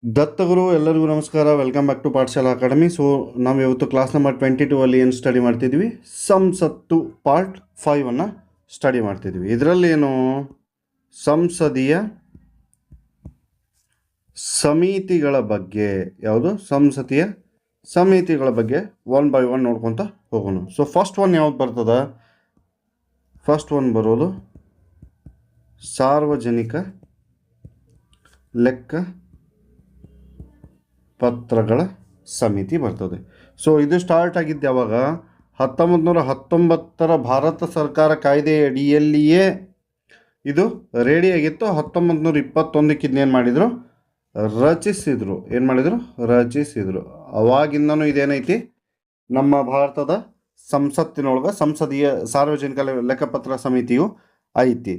ದತ್ತಗುರು ಎಲ್ಲರಿಗೂ ನಮಸ್ಕಾರ. Welcome back to Pathashala academy. So ನಾವು ಇವತ್ತು ಕ್ಲಾಸ್ ನಂಬರ್ 22 ಅಲ್ಲಿ ಏನು ಸ್ಟಡಿ ಮಾಡ್ತಿದ್ವಿ, ಸಂಸತ್ತು ಪಾರ್ಟ್ 5 ಅನ್ನು ಸ್ಟಡಿ ಮಾಡ್ತಿದ್ವಿ. ಇದರಲ್ಲಿ ಏನು ಸಂಸದೀಯ ಸಮಿತಿಗಳ ಬಗ್ಗೆ, ಯಾವುದು ಸಂಸದೀಯ ಸಮಿತಿಗಳ ಬಗ್ಗೆ ಒನ್ ಬೈ ಒನ್ ನೋಡ್ಕೊತ ಹೋಗೋಣ. ಸೊ ಫಸ್ಟ್ ಒನ್ ಯಾವ್ದು ಬರ್ತದ? ಫಸ್ಟ್ ಒನ್ ಬರೋದು ಸಾರ್ವಜನಿಕ ಲೆಕ್ಕ ಪತ್ರಗಳ ಸಮಿತಿ ಬರ್ತದೆ. ಸೊ ಇದು ಸ್ಟಾರ್ಟ್ ಆಗಿದ್ದು ಯಾವಾಗ? 1919 ಭಾರತ ಸರ್ಕಾರ ಕಾಯ್ದೆ ಅಡಿಯಲ್ಲಿಯೇ ಇದು ರೆಡಿ ಆಗಿತ್ತು. 1921 ಇದನ್ನೇನು ಮಾಡಿದರು? ರಚಿಸಿದರು. ಏನು ಮಾಡಿದರು? ರಚಿಸಿದರು. ಅವಾಗಿಂದನೂ ಇದೇನೈತಿ, ನಮ್ಮ ಭಾರತದ ಸಂಸತ್ತಿನೊಳಗೆ ಸಂಸದೀಯ ಸಾರ್ವಜನಿಕ ಲೆಕ್ಕಪತ್ರ ಸಮಿತಿಯು ಐತಿ.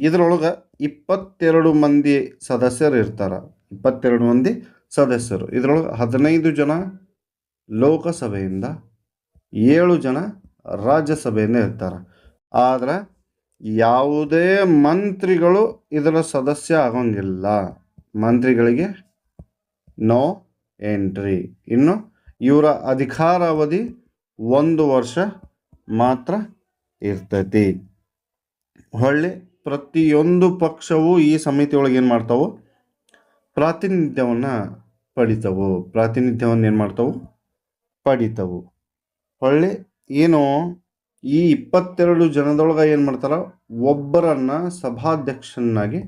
ಇದರೊಳಗೆ 22 ಮಂದಿ ಸದಸ್ಯರು ಇರ್ತಾರೆ. 22 ಮಂದಿ ಸದಸ್ಯರು. ಇದರೊಳಗೆ 15 ಜನ ಲೋಕಸಭೆಯಿಂದ, 7 ಜನ ರಾಜ್ಯಸಭೆಯಿಂದ ಇರ್ತಾರೆ. ಆದರೆ ಯಾವುದೇ ಮಂತ್ರಿಗಳು ಇದರ ಸದಸ್ಯ ಆಗೋಂಗಿಲ್ಲ. ಮಂತ್ರಿಗಳಿಗೆ ನೋ ಎಂಟ್ರಿ. ಇನ್ನು ಇವರ ಅಧಿಕಾರಾವಧಿ 1 ವರ್ಷ ಮಾತ್ರ ಇರ್ತೈತಿ. ಹೊಳ್ಳಿ ಪ್ರತಿಯೊಂದು ಪಕ್ಷವು ಈ ಸಮಿತಿಯೊಳಗೆ ಏನು ಮಾಡ್ತಾವೆ? ಪ್ರಾತಿನಿಧ್ಯವನ್ನು ಪಡಿತಾವು. ಪ್ರಾತಿನಿಧ್ಯವನ್ನು ಏನು ಮಾಡ್ತಾವು? ಪಡಿತಾವು. ಹೊಳ್ಳಿ ಏನು ಈ 22 ಜನದೊಳಗೆ ಏನು ಮಾಡ್ತಾರ? ಒಬ್ಬರನ್ನು ಸಭಾಧ್ಯಕ್ಷನಾಗಿ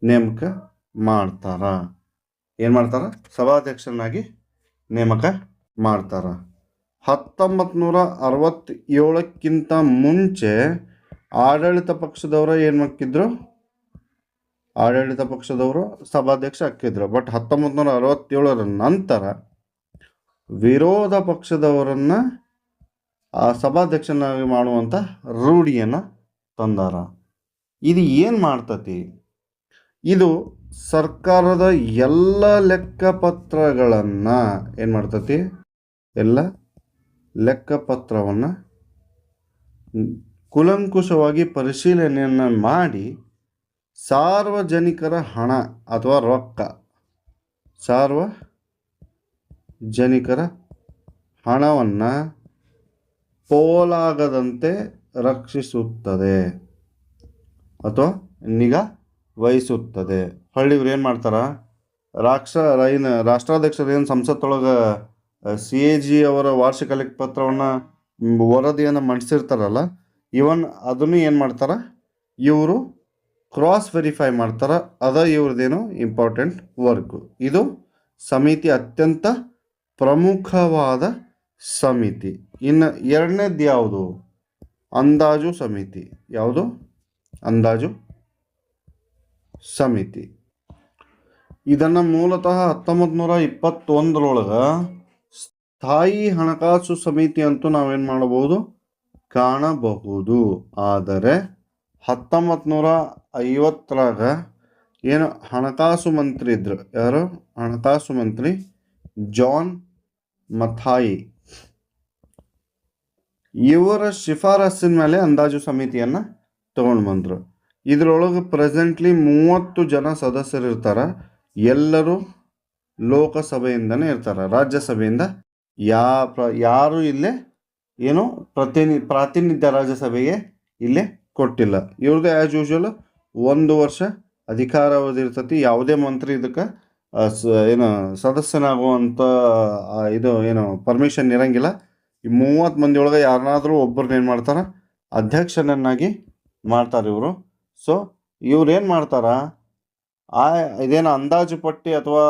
ನೇಮಕ ಮಾಡ್ತಾರ. ಏನು ಮಾಡ್ತಾರ? ಸಭಾಧ್ಯಕ್ಷನಾಗಿ ನೇಮಕ ಮಾಡ್ತಾರ. 1967ಕ್ಕಿಂತ ಮುಂಚೆ ಆಡಳಿತ ಪಕ್ಷದವರು ಏನು ಮಾಡ್ತಿದ್ರು? ಆಡಳಿತ ಪಕ್ಷದವರು ಸಭಾಧ್ಯಕ್ಷ ಹಾಕಿದ್ರು. ಬಟ್ 1967 ನಂತರ ವಿರೋಧ ಪಕ್ಷದವರನ್ನು ಆ ಸಭಾಧ್ಯಕ್ಷನಾಗಿ ಮಾಡುವಂಥ ರೂಢಿಯನ್ನು ತಂದಾರ. ಇದು ಏನು ಮಾಡ್ತತಿ? ಇದು ಸರ್ಕಾರದ ಎಲ್ಲ ಲೆಕ್ಕಪತ್ರಗಳನ್ನು ಏನು ಮಾಡ್ತತಿ? ಎಲ್ಲ ಲೆಕ್ಕಪತ್ರವನ್ನು ಕೂಲಂಕುಷವಾಗಿ ಪರಿಶೀಲನೆಯನ್ನು ಮಾಡಿ ಸಾರ್ವಜನಿಕರ ಹಣ ಅಥವಾ ರೊಕ್ಕ, ಸಾರ್ವಜನಿಕರ ಹಣವನ್ನು ಪೋಲಾಗದಂತೆ ರಕ್ಷಿಸುತ್ತದೆ ಅಥವಾ ನಿಗಾ ವಹಿಸುತ್ತದೆ. ಹಳ್ಳಿವ್ರು ಏನು ಮಾಡ್ತಾರೆ? ರಾಷ್ಟ್ರಾಧ್ಯಕ್ಷರು ಏನು ಸಂಸತ್ತೊಳಗೆ CAG ಅವರ ವಾರ್ಷಿಕ ಲೆಕ್ಕಪತ್ರವನ್ನು ವರದಿಯನ್ನು ಮಂಡಿಸಿರ್ತಾರಲ್ಲ, ಇವನ್ ಅದನ್ನು ಏನು ಮಾಡ್ತಾರೆ? ಇವರು ಕ್ರಾಸ್ ವೆರಿಫೈ ಮಾಡ್ತಾರೆ. ಅದ ಇವ್ರದ್ದೇನು ಇಂಪಾರ್ಟೆಂಟ್ ವರ್ಕು. ಇದು ಸಮಿತಿ ಅತ್ಯಂತ ಪ್ರಮುಖವಾದ ಸಮಿತಿ. ಇನ್ನು ಎರಡನೇದು ಯಾವುದು? ಅಂದಾಜು ಸಮಿತಿ. ಯಾವುದು? ಅಂದಾಜು ಸಮಿತಿ. ಇದನ್ನು ಮೂಲತಃ 1921 ಸ್ಥಾಯಿ ಹಣಕಾಸು ಸಮಿತಿ ಅಂತೂ ನಾವೇನು ಮಾಡಬಹುದು? ಕಾಣಬಹುದು. ಆದರೆ 1950 ಏನು ಹಣಕಾಸು ಮಂತ್ರಿ ಇದ್ರು, ಯಾರು? ಹಣಕಾಸು ಮಂತ್ರಿ ಜಾನ್ ಮಥಾಯಿ. ಇವರ ಶಿಫಾರಸ್ಸಿನ ಮೇಲೆ ಅಂದಾಜು ಸಮಿತಿಯನ್ನು ತಗೊಂಡು ಬಂದರು. ಇದರೊಳಗೆ ಪ್ರೆಸೆಂಟ್ಲಿ 30 ಜನ ಸದಸ್ಯರು ಇರ್ತಾರೆ. ಎಲ್ಲರೂ ಲೋಕಸಭೆಯಿಂದನೇ ಇರ್ತಾರೆ. ರಾಜ್ಯಸಭೆಯಿಂದ ಯಾರು ಇಲ್ಲೇ ಏನು ಪ್ರಾತಿನಿಧ್ಯ ರಾಜ್ಯಸಭೆಗೆ ಇಲ್ಲೇ ಕೊಟ್ಟಿಲ್ಲ. ಇವ್ರದ್ದು ಆ್ಯಸ್ ಯೂಶ್ವಲ್ 1 ವರ್ಷ ಅಧಿಕಾರಾವಧಿ ಇರ್ತೈತಿ. ಯಾವುದೇ ಮಂತ್ರಿ ಇದಕ್ಕೆ ಏನು ಸದಸ್ಯನಾಗುವಂಥ ಇದು ಏನು ಪರ್ಮಿಷನ್ ಇರೋಂಗಿಲ್ಲ. ಈ 30 ಮಂದಿ ಒಳಗೆ ಯಾರನ್ನಾದರೂ ಒಬ್ಬರನ್ನ ಏನು ಮಾಡ್ತಾರೆ? ಅಧ್ಯಕ್ಷನನ್ನಾಗಿ ಮಾಡ್ತಾರೆ ಇವರು. ಸೊ ಇವ್ರು ಏನು ಮಾಡ್ತಾರ? ಇದೇನು ಅಂದಾಜು ಪಟ್ಟಿ ಅಥವಾ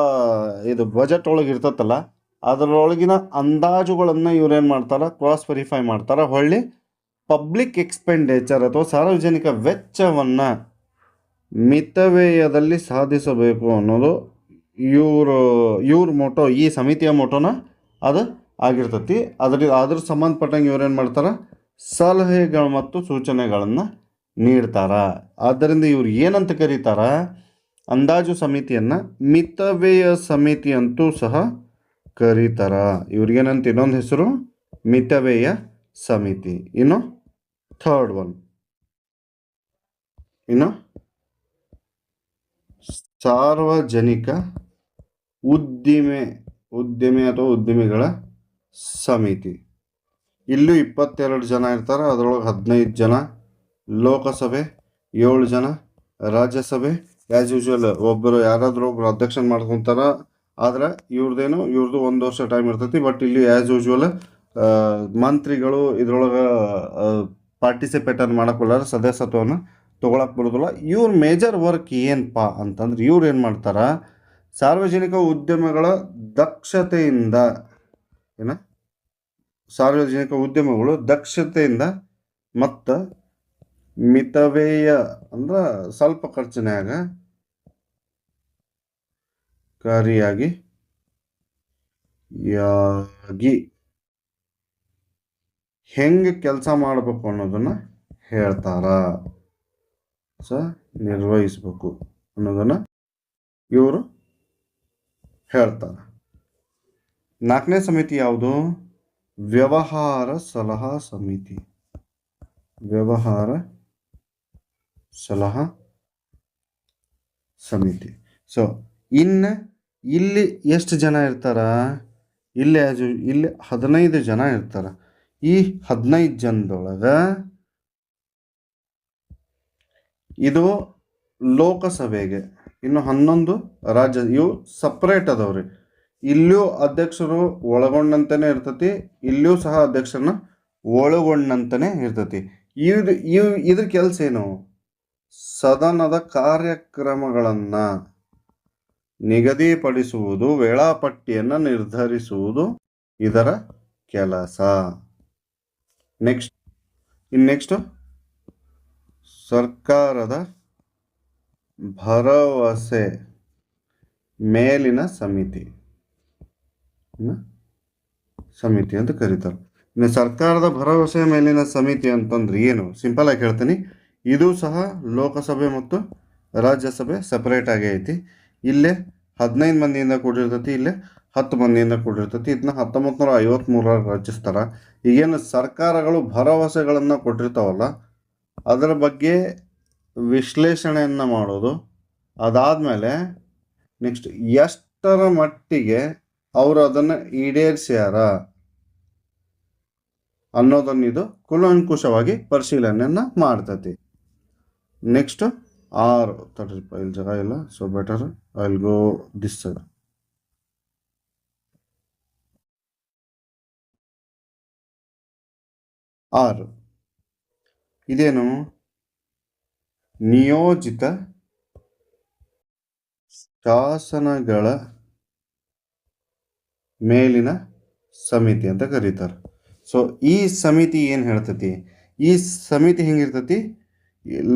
ಇದು ಬಜೆಟ್ ಒಳಗೆ ಇರ್ತೈತಲ್ಲ, ಅದರೊಳಗಿನ ಅಂದಾಜುಗಳನ್ನು ಇವ್ರೇನು ಮಾಡ್ತಾರೆ? ಕ್ರಾಸ್ ವೆರಿಫೈ ಮಾಡ್ತಾರೆ. ಹೊಳ್ಳಿ ಪಬ್ಲಿಕ್ ಎಕ್ಸ್ಪೆಂಡಿಚರ್ ಅಥವಾ ಸಾರ್ವಜನಿಕ ವೆಚ್ಚವನ್ನು ಮಿತವ್ಯಯದಲ್ಲಿ ಸಾಧಿಸಬೇಕು ಅನ್ನೋದು ಇವ್ರ ಮೋಟೋ, ಈ ಸಮಿತಿಯ ಮೋಟೋನ ಅದು ಆಗಿರ್ತೈತಿ. ಅದ್ರ ಸಂಬಂಧಪಟ್ಟಂಗೆ ಇವ್ರೇನು ಮಾಡ್ತಾರೆ? ಸಲಹೆಗಳು ಮತ್ತು ಸೂಚನೆಗಳನ್ನು ನೀಡ್ತಾರ. ಆದ್ದರಿಂದ ಇವ್ರು ಏನಂತ ಕರೀತಾರ? ಅಂದಾಜು ಸಮಿತಿಯನ್ನು ಮಿತವ್ಯಯ ಸಮಿತಿ ಅಂತೂ ಸಹ ಕರೀತಾರ. ಇವ್ರಿಗೇನಂತ ಇನ್ನೊಂದು ಹೆಸರು? ಮಿತವ್ಯಯ ಸಮಿತಿ. ಇನ್ನು ಥರ್ಡ್ ಒನ್, ಇನ್ನು ಸಾರ್ವಜನಿಕ ಉದ್ದಿಮೆ ಅಥವಾ ಉದ್ದಿಮೆಗಳ ಸಮಿತಿ. ಇಲ್ಲೂ 22 ಜನ ಇರ್ತಾರೆ. ಅದರೊಳಗೆ 15 ಜನ ಲೋಕಸಭೆ, 7 ಜನ ರಾಜ್ಯಸಭೆ. ಆ್ಯಸ್ ಯೂಶ್ವಲ್ ಒಬ್ಬರು ಯಾರಾದರೂ ಒಬ್ಬರು ಅಧ್ಯಕ್ಷನ್ ಮಾಡ್ಕೊತಾರ. ಆದ್ರೆ ಇವ್ರದ್ದು 1 ವರ್ಷ ಟೈಮ್ ಇರ್ತೈತಿ. ಬಟ್ ಇಲ್ಲಿ ಆ್ಯಸ್ ಯೂಶ್ವಲ್ ಮಂತ್ರಿಗಳು ಇದ್ರೊಳಗೆ ಪಾರ್ಟಿಸಿಪೇಟನ್ನು ಮಾಡಕ್ಕೊಳ್ಳಾರ, ಸದಸ್ಯತ್ವವನ್ನು ತೊಗೊಳಕ್ಕೆ ಬರೋದಿಲ್ಲ. ಇವ್ರ ಮೇಜರ್ ವರ್ಕ್ ಏನಪ್ಪ ಅಂತಂದ್ರೆ ಇವ್ರು ಏನು ಮಾಡ್ತಾರ, ಸಾರ್ವಜನಿಕ ಉದ್ಯಮಗಳ ದಕ್ಷತೆಯಿಂದ ಸಾರ್ವಜನಿಕ ಉದ್ಯಮಗಳು ದಕ್ಷತೆಯಿಂದ ಮತ್ತು ಮಿತವ್ಯಯ ಅಂದ್ರೆ ಸ್ವಲ್ಪ ಖರ್ಚಿನಾಗ ಕಾರಿಯಾಗಿ ಹೆಂಗೆ ಕೆಲಸ ಮಾಡಬೇಕು ಅನ್ನೋದನ್ನು ಹೇಳ್ತಾರ. ನಿರ್ವಹಿಸಬೇಕು ಅನ್ನೋದನ್ನು ಇವರು ಹೇಳ್ತಾರೆ. 4ನೇ ಸಮಿತಿ ಯಾವುದು? ವ್ಯವಹಾರ ಸಲಹಾ ಸಮಿತಿ. ವ್ಯವಹಾರ ಸಲಹಾ ಸಮಿತಿ. ಸೊ ಇಲ್ಲಿ ಎಷ್ಟು ಜನ ಇರ್ತಾರ? ಇಲ್ಲಿ 15 ಜನ ಇರ್ತಾರ. ಈ 15 ಜನದೊಳಗೆ ಇದು ಲೋಕಸಭೆಗೆ, ಇನ್ನು 11 ರಾಜ್ಯ, ಇವು ಸಪ್ರೇಟ್ ಅದಾವ್ರಿ. ಇಲ್ಲಿಯೂ ಅಧ್ಯಕ್ಷರು ಒಳಗೊಂಡಂತೆಯೇ ಇರ್ತತಿ, ಇಲ್ಲಿಯೂ ಸಹ ಅಧ್ಯಕ್ಷರನ್ನ ಒಳಗೊಂಡಂತೆಯೇ ಇರ್ತತಿ. ಇದ್ರ ಕೆಲಸ ಏನು? ಸದನದ ಕಾರ್ಯಕ್ರಮಗಳನ್ನು ನಿಗದಿಪಡಿಸುವುದು, ವೇಳಾಪಟ್ಟಿಯನ್ನು ನಿರ್ಧರಿಸುವುದು ಇದರ ಕೆಲಸ. ನೆಕ್ಸ್ಟ್ ಸರ್ಕಾರದ ಭರವಸೆ ಮೇಲಿನ ಸಮಿತಿ ಅಂತ ಕರೀತಾರೆ. ಇನ್ನು ಸರ್ಕಾರದ ಭರವಸೆ ಮೇಲಿನ ಸಮಿತಿ ಅಂತಂದ್ರೆ ಏನು? ಸಿಂಪಲ್ ಆಗಿ ಹೇಳ್ತೀನಿ. ಇದು ಸಹ ಲೋಕಸಭೆ ಮತ್ತು ರಾಜ್ಯಸಭೆ ಸಪರೇಟ್ ಆಗಿ ಐತಿ. ಇಲ್ಲೇ 15 ಮಂದಿಯಿಂದ ಕೂಡಿರ್ತೈತಿ, ಇಲ್ಲೇ 10 ಮಂದಿಯಿಂದ ಕೂಡಿರ್ತೈತಿ. ಇದನ್ನ 1953 ರಚಿಸ್ತಾರ. ಈಗೇನು ಸರ್ಕಾರಗಳು ಭರವಸೆಗಳನ್ನು ಕೊಟ್ಟಿರ್ತಾವಲ್ಲ, ಅದರ ಬಗ್ಗೆ ವಿಶ್ಲೇಷಣೆಯನ್ನು ಮಾಡೋದು, ಅದಾದಮೇಲೆ ನೆಕ್ಸ್ಟ್ ಎಷ್ಟರ ಮಟ್ಟಿಗೆ ಅವರು ಅದನ್ನು ಈಡೇರಿಸ್ಯಾರ ಅನ್ನೋದನ್ನು ಇದು ಕೂಲಂಕುಷವಾಗಿ ಪರಿಶೀಲನೆಯನ್ನು ಮಾಡ್ತತಿ. ನೆಕ್ಸ್ಟ್ 6 ತಡ್ರಿಪ್ಪ, ಇಲ್ಲಿ ಜಾಗ ಇಲ್ಲ, so better I will go this side. 6 ಇದೇನು? ನಿಯೋಜಿತ ಶಾಸನಗಳ ಮೇಲಿನ ಸಮಿತಿ ಅಂತ ಕರೀತಾರೆ. ಸೊ ಈ ಸಮಿತಿ ಏನು ಹೇಳ್ತತಿ? ಈ ಸಮಿತಿ ಹೆಂಗಿರ್ತತಿ?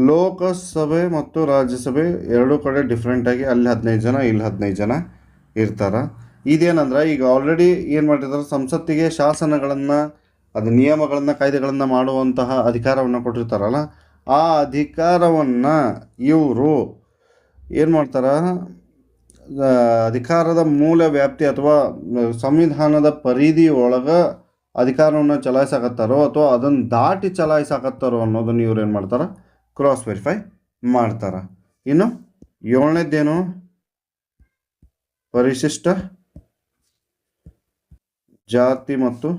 ಲೋಕಸಭೆ ಮತ್ತು ರಾಜ್ಯಸಭೆ ಎರಡೂ ಕಡೆ ಡಿಫ್ರೆಂಟ್ ಆಗಿ, ಅಲ್ಲಿ 15 ಜನ, ಇಲ್ಲಿ 15 ಜನ ಇರ್ತಾರ. ಇದೇನಂದ್ರೆ ಈಗ ಆಲ್ರೆಡಿ ಏನು ಮಾಡಿರ್ತಾರೆ, ಸಂಸತ್ತಿಗೆ ಶಾಸನಗಳನ್ನು, ಅದು ನಿಯಮಗಳನ್ನು, ಕಾಯ್ದೆಗಳನ್ನು ಮಾಡುವಂತಹ ಅಧಿಕಾರವನ್ನು ಕೊಟ್ಟಿರ್ತಾರಲ್ಲ, ಆ ಅಧಿಕಾರವನ್ನು ಇವರು ಏನು ಮಾಡ್ತಾರ, ಅಧಿಕಾರದ ಮೂಲ ವ್ಯಾಪ್ತಿ ಅಥವಾ ಸಂವಿಧಾನದ ಪರಿಧಿ ಒಳಗೆ ಅಧಿಕಾರವನ್ನು ಚಲಾಯಿಸಾಕತ್ತಾರೋ ಅಥವಾ ಅದನ್ನು ದಾಟಿ ಚಲಾಯಿಸಾಕತ್ತಾರೋ ಅನ್ನೋದನ್ನು ಇವ್ರು ಏನು ಮಾಡ್ತಾರೆ, ಕ್ರಾಸ್ ವೆರಿಫೈ ಮಾಡ್ತಾರೆ. ಇನ್ನು 7ನೇದೇನು? ಪರಿಶಿಷ್ಟ ಜಾತಿ ಮತ್ತು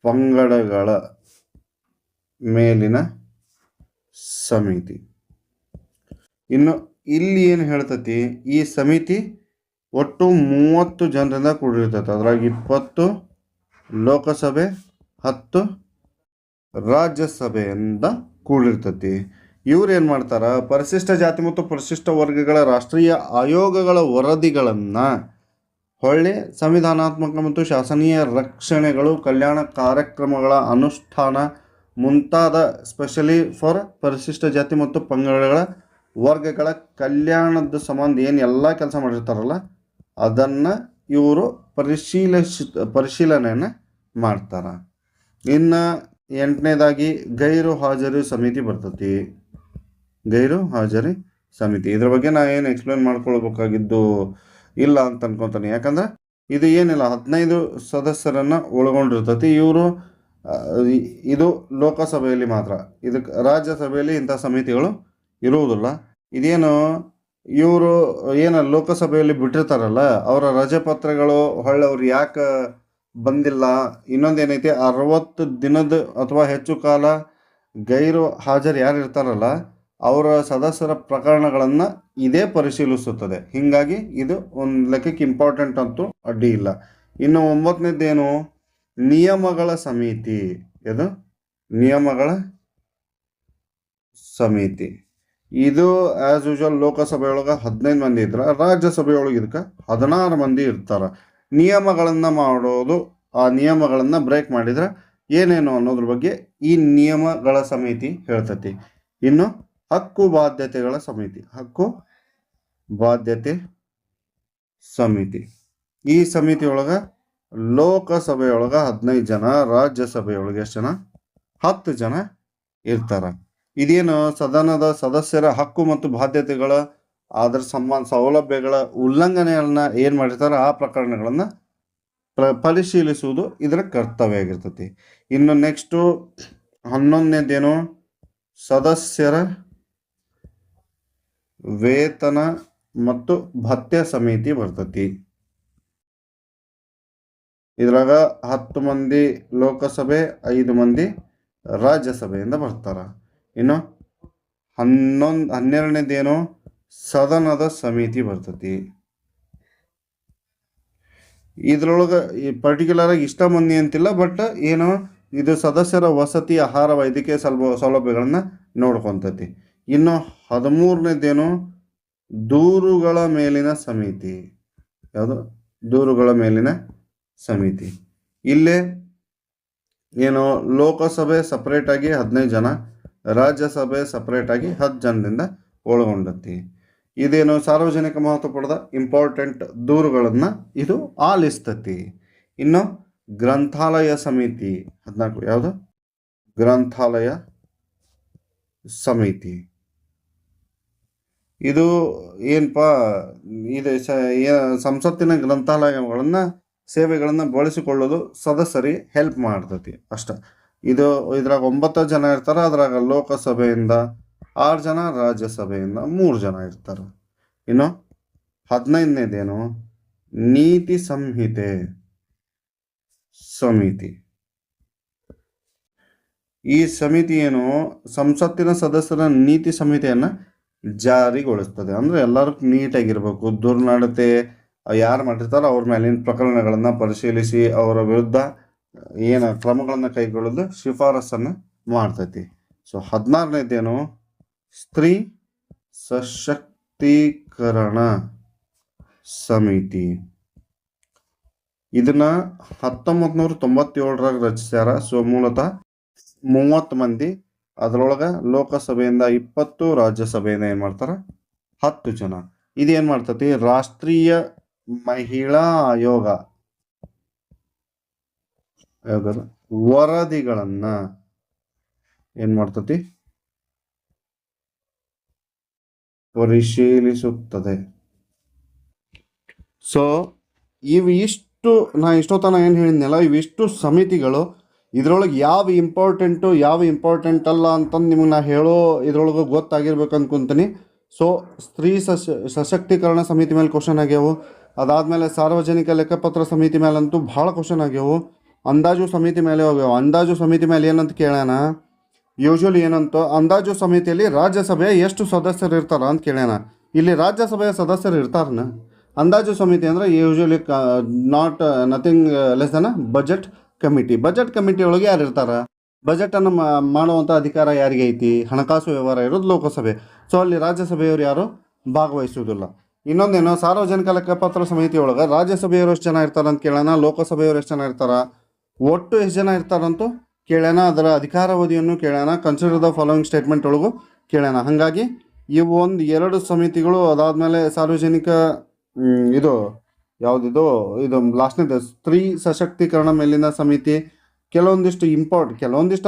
ಪಂಗಡಗಳ ಮೇಲಿನ ಸಮಿತಿ. ಇನ್ನು ಇಲ್ಲಿ ಏನು ಹೇಳ್ತತಿ, ಈ ಸಮಿತಿ ಒಟ್ಟು 30 ಜನರಿಂದ ಕೂಡಿರ್ತೈತೆ. ಅದ್ರಾಗ 20 ಲೋಕಸಭೆ, 10 ರಾಜ್ಯಸಭೆಯಿಂದ ಕೂಡಿರ್ತತಿ. ಇವ್ರು ಏನು ಮಾಡ್ತಾರೆ, ಪರಿಶಿಷ್ಟ ಜಾತಿ ಮತ್ತು ಪರಿಶಿಷ್ಟ ವರ್ಗಗಳ ರಾಷ್ಟ್ರೀಯ ಆಯೋಗಗಳ ವರದಿಗಳನ್ನು ಹೊಳ್ಳಿ ಸಂವಿಧಾನಾತ್ಮಕ ಮತ್ತು ಶಾಸನೀಯ ರಕ್ಷಣೆಗಳು, ಕಲ್ಯಾಣ ಕಾರ್ಯಕ್ರಮಗಳ ಅನುಷ್ಠಾನ ಮುಂತಾದ ಸ್ಪೆಷಲಿ ಫಾರ್ ಪರಿಶಿಷ್ಟ ಜಾತಿ ಮತ್ತು ಪಂಗಡಗಳ ವರ್ಗಗಳ ಕಲ್ಯಾಣದ ಸಂಬಂಧ ಏನು ಎಲ್ಲ ಕೆಲಸ ಮಾಡಿರ್ತಾರಲ್ಲ, ಅದನ್ನು ಇವರು ಪರಿಶೀಲನೆಯನ್ನು ಮಾಡ್ತಾರೆ. ಇನ್ನು 8ನೇದಾಗಿ ಗೈರು ಹಾಜರಿ ಸಮಿತಿ ಬರ್ತತಿ. ಗೈರು ಹಾಜರಿ ಸಮಿತಿ ಇದ್ರ ಬಗ್ಗೆ ನಾ ಏನು ಎಕ್ಸ್ಪ್ಲೇನ್ ಮಾಡ್ಕೊಳ್ಬೇಕಾಗಿದ್ದು ಇಲ್ಲ ಅಂತ ಅನ್ಕೊತಾನೆ. ಯಾಕಂದ್ರೆ ಇದು ಏನಿಲ್ಲ, 15 ಸದಸ್ಯರನ್ನು ಒಳಗೊಂಡಿರ್ತತಿ. ಇದು ಲೋಕಸಭೆಯಲ್ಲಿ ಮಾತ್ರ. ಇದಕ್ಕೆ ರಾಜ್ಯಸಭೆಯಲ್ಲಿ ಇಂಥ ಸಮಿತಿಗಳು ಇರುವುದಿಲ್ಲ. ಇದೇನು ಇವರು ಏನು ಲೋಕಸಭೆಯಲ್ಲಿ ಬಿಟ್ಟಿರ್ತಾರಲ್ಲ ಅವರ ರಜೆ ಪತ್ರಗಳು ಹೊಳ್ಳಿ ಅವ್ರು ಯಾಕೆ ಬಂದಿಲ್ಲ, ಇನ್ನೊಂದೇನೈತಿ 60 ದಿನದ ಅಥವಾ ಹೆಚ್ಚು ಕಾಲ ಗೈರು ಹಾಜರು ಯಾರು ಇರ್ತಾರಲ್ಲ ಅವರ ಸದಸ್ಯರ ಪ್ರಕರಣಗಳನ್ನು ಇದೇ ಪರಿಶೀಲಿಸುತ್ತದೆ. ಹೀಗಾಗಿ ಇದು ಒಂದು ಲೆಕ್ಕಕ್ಕೆ ಇಂಪಾರ್ಟೆಂಟ್ ಅಂತೂ ಅಡ್ಡಿ ಇಲ್ಲ. ಇನ್ನು 9ನೇದೇನು, ನಿಯಮಗಳ ಸಮಿತಿ. ಇದು ನಿಯಮಗಳ ಸಮಿತಿ. ಇದು ಆ್ಯಸ್ ಯೂಶುವಲ್ ಲೋಕಸಭೆಯೊಳಗೆ 15 ಮಂದಿ ಇದ್ರೆ ರಾಜ್ಯಸಭೆಯೊಳಗೆ ಇದಕ್ಕೆ 16 ಮಂದಿ ಇರ್ತಾರೆ. ನಿಯಮಗಳನ್ನು ಮಾಡೋದು, ಆ ನಿಯಮಗಳನ್ನು ಬ್ರೇಕ್ ಮಾಡಿದ್ರೆ ಏನೇನು ಅನ್ನೋದ್ರ ಬಗ್ಗೆ ಈ ನಿಯಮಗಳ ಸಮಿತಿ ಹೇಳ್ತತಿ. ಇನ್ನು ಹಕ್ಕು ಬಾಧ್ಯತೆಗಳ ಸಮಿತಿ. ಹಕ್ಕು ಬಾಧ್ಯತೆ ಸಮಿತಿ. ಈ ಸಮಿತಿಯೊಳಗೆ ಲೋಕಸಭೆಯೊಳಗೆ 15 ಜನ, ರಾಜ್ಯಸಭೆಯೊಳಗೆ ಎಷ್ಟು ಜನ? 10 ಜನ ಇರ್ತಾರೆ. ಇದೇನು ಸದನದ ಸದಸ್ಯರ ಹಕ್ಕು ಮತ್ತು ಬಾಧ್ಯತೆಗಳ ಅದರ ಸೌಲಭ್ಯಗಳ ಉಲ್ಲಂಘನೆಗಳನ್ನ ಏನು ಮಾಡಿರ್ತಾರೆ ಆ ಪ್ರಕರಣಗಳನ್ನು ಪರಿಶೀಲಿಸುವುದು ಇದರ ಕರ್ತವ್ಯ ಆಗಿರ್ತತಿ. ಇನ್ನು ನೆಕ್ಸ್ಟು 11ನೇದೇನು, ಸದಸ್ಯರ ವೇತನ ಮತ್ತು ಭತ್ಯೆ ಸಮಿತಿ ಬರ್ತತಿ. ಇದ್ರಾಗ 10 ಮಂದಿ ಲೋಕಸಭೆ, 5 ಮಂದಿ ರಾಜ್ಯಸಭೆಯಿಂದ ಬರ್ತಾರ. ಇನ್ನು 12ನೇದೇನು, ಸದನದ ಸಮಿತಿ ಬರ್ತತಿ. ಇದ್ರೊಳಗೆ ಪರ್ಟಿಕ್ಯುಲರ್ ಆಗಿ ಇಷ್ಟ ಮಂದಿ ಅಂತಿಲ್ಲ, ಬಟ್ ಏನು ಇದು ಸದಸ್ಯರ ವಸತಿ, ಆಹಾರ, ವೈದ್ಯಕೀಯ ಸೌಲಭ್ಯಗಳನ್ನು ನೋಡ್ಕೊತತಿ. ಇನ್ನು 13ನೇದೇನು, ದೂರುಗಳ ಮೇಲಿನ ಸಮಿತಿ. ಯಾವುದು? ದೂರುಗಳ ಮೇಲಿನ ಸಮಿತಿ. ಇಲ್ಲೇ ಏನು ಲೋಕಸಭೆ ಸಪ್ರೇಟಾಗಿ 15 ಜನ, ರಾಜ್ಯಸಭೆ ಸಪ್ರೇಟಾಗಿ 10 ಜನದಿಂದ ಒಳಗೊಂಡತಿ. ಇದೇನು ಸಾರ್ವಜನಿಕ ಮಹತ್ವ ಪಡೆದ ಇಂಪಾರ್ಟೆಂಟ್ ದೂರುಗಳನ್ನು ಇದು ಆಲಿಸ್ತತಿ. ಇನ್ನು ಗ್ರಂಥಾಲಯ ಸಮಿತಿ 14. ಯಾವುದು? ಗ್ರಂಥಾಲಯ ಸಮಿತಿ. ಇದು ಏನಪ್ಪ, ಇದು ಸಂಸತ್ತಿನ ಗ್ರಂಥಾಲಯಗಳನ್ನು ಸೇವೆಗಳನ್ನು ಬಳಸಿಕೊಳ್ಳೋದು ಸದಸ್ಯರಿಗೆ ಹೆಲ್ಪ್ ಮಾಡ್ತತಿ ಅಷ್ಟ. ಇದ್ರಾಗ 9 ಜನ ಇರ್ತಾರೆ. ಅದ್ರಾಗ ಲೋಕಸಭೆಯಿಂದ 6 ಜನ, ರಾಜ್ಯಸಭೆಯಿಂದ 3 ಜನ ಇರ್ತಾರೆ. ಇನ್ನು 15ನೇದೇನು, ನೀತಿ ಸಂಹಿತೆ ಸಮಿತಿ. ಈ ಸಮಿತಿ ಏನು ಸಂಸತ್ತಿನ ಸದಸ್ಯರ ನೀತಿ ಸಂಹಿತೆಯನ್ನು ಜಾರಿಗೊಳಿಸ್ತದೆ. ಅಂದರೆ ಎಲ್ಲರೂ ನೀಟಾಗಿರ್ಬೇಕು, ದುರ್ನಡತೆ ಯಾರು ಮಾಡಿರ್ತಾರೋ ಅವ್ರ ಮೇಲಿನ ಪ್ರಕರಣಗಳನ್ನು ಪರಿಶೀಲಿಸಿ ಅವರ ವಿರುದ್ಧ ಏನು ಕ್ರಮಗಳನ್ನು ಕೈಗೊಳ್ಳಲು ಶಿಫಾರಸನ್ನು ಮಾಡ್ತೈತಿ. ಸೊ 16ನೇದೇನು, ಸ್ತ್ರೀ ಸಶಕ್ತೀಕರಣ ಸಮಿತಿ. ಇದನ್ನ 1997ರಾಗ ರಚಿಸ್ಯಾರ. ಸೊ ಮೂಲತಃ 30 ಮಂದಿ. ಅದರೊಳಗೆ ಲೋಕಸಭೆಯಿಂದ 20, ರಾಜ್ಯಸಭೆಯಿಂದ ಏನು ಮಾಡ್ತಾರೆ 10 ಜನ. ಇದೇನು ಮಾಡ್ತತಿ, ರಾಷ್ಟ್ರೀಯ ಮಹಿಳಾ ಆಯೋಗ ವರದಿಗಳನ್ನು ಏನು ಮಾಡ್ತತಿ, ಪರಿಶೀಲಿಸುತ್ತದೆ. ಸೊ ಇವಿಷ್ಟು ನಾ ಇಷ್ಟೊತ್ತನ ಏನು ಹೇಳಿದ್ನಲ್ಲ, ಇವಿಷ್ಟು ಸಮಿತಿಗಳು. ಇದರೊಳಗೆ ಯಾವ ಇಂಪಾರ್ಟೆಂಟ್ ಅಲ್ಲ ಅಂತಂದು ನಿಮಗೆ ನಾ ಹೇಳೋ ಇದ್ರೊಳಗೆ ಗೊತ್ತಾಗಿರ್ಬೇಕು ಅಂದ್ಕೊತೀನಿ. ಸೊ ಸ್ತ್ರೀ ಸಶಕ್ತೀಕರಣ ಸಮಿತಿ ಮೇಲೆ ಕ್ವಶನ್ ಆಗ್ಯಾವು. ಅದಾದಮೇಲೆ ಸಾರ್ವಜನಿಕ ಲೆಕ್ಕಪತ್ರ ಸಮಿತಿ ಮೇಲಂತೂ ಭಾಳ ಕ್ವಶನ್ ಆಗ್ಯಾವು. ಅಂದಾಜು ಸಮಿತಿ ಮೇಲೆ ಹೋಗ್ಯಾವ. ಅಂದಾಜು ಸಮಿತಿ ಮೇಲೆ ಏನಂತ ಕೇಳ್ಯಾನ, ಯೂಶ್ವಲಿ ಏನಂತ ಅಂದಾಜು ಸಮಿತಿಯಲ್ಲಿ ರಾಜ್ಯಸಭೆಯ ಎಷ್ಟು ಸದಸ್ಯರು ಇರ್ತಾರ ಅಂತ ಕೇಳ್ಯಾನ. ಇಲ್ಲಿ ರಾಜ್ಯಸಭೆಯ ಸದಸ್ಯರು ಇರ್ತಾರನ. ಅಂದಾಜು ಸಮಿತಿ ಅಂದರೆ usually not nothing less than budget committee ಒಳಗೆ ಯಾರು ಇರ್ತಾರ, ಬಜೆಟನ್ನು ಮಾಡುವಂಥ ಅಧಿಕಾರ ಯಾರಿಗೆ ಐತಿ, ಹಣಕಾಸು ವ್ಯವಹಾರ ಇರೋದು ಲೋಕಸಭೆ. ಸೊ ಅಲ್ಲಿ ರಾಜ್ಯಸಭೆಯವರು ಯಾರು ಭಾಗವಹಿಸುವುದಿಲ್ಲ. ಇನ್ನೊಂದೇನು, ಸಾರ್ವಜನಿಕ ಲೆಕ್ಕಪತ್ರ ಸಮಿತಿ ಒಳಗೆ ರಾಜ್ಯಸಭೆಯವರು ಎಷ್ಟು ಜನ ಇರ್ತಾರೆ ಅಂತ ಕೇಳೋಣ, ಲೋಕಸಭೆಯವರು ಎಷ್ಟು ಜನ ಇರ್ತಾರ, ಒಟ್ಟು ಎಷ್ಟು ಜನ ಇರ್ತಾರಂತೂ ಕೇಳ್ಯಾನ. ಅದರ ಅಧಿಕಾರಾವಧಿಯನ್ನು ಕೇಳ್ಯಾನ. ಕನ್ಸಿಡರ್ ದ ಫಾಲೋವಿಂಗ್ ಸ್ಟೇಟ್ಮೆಂಟ್ ಒಳಗೂ ಕೇಳ್ಯಾನ. ಹಾಗಾಗಿ ಇವು 1-2 ಸಮಿತಿಗಳು. ಅದಾದಮೇಲೆ ಸಾರ್ವಜನಿಕ ಇದು ಇದು ಲಾಸ್ಟ್ನೇದು ಸ್ತ್ರೀ ಸಶಕ್ತೀಕರಣ ಮೇಲಿನ ಸಮಿತಿ. ಕೆಲವೊಂದಿಷ್ಟು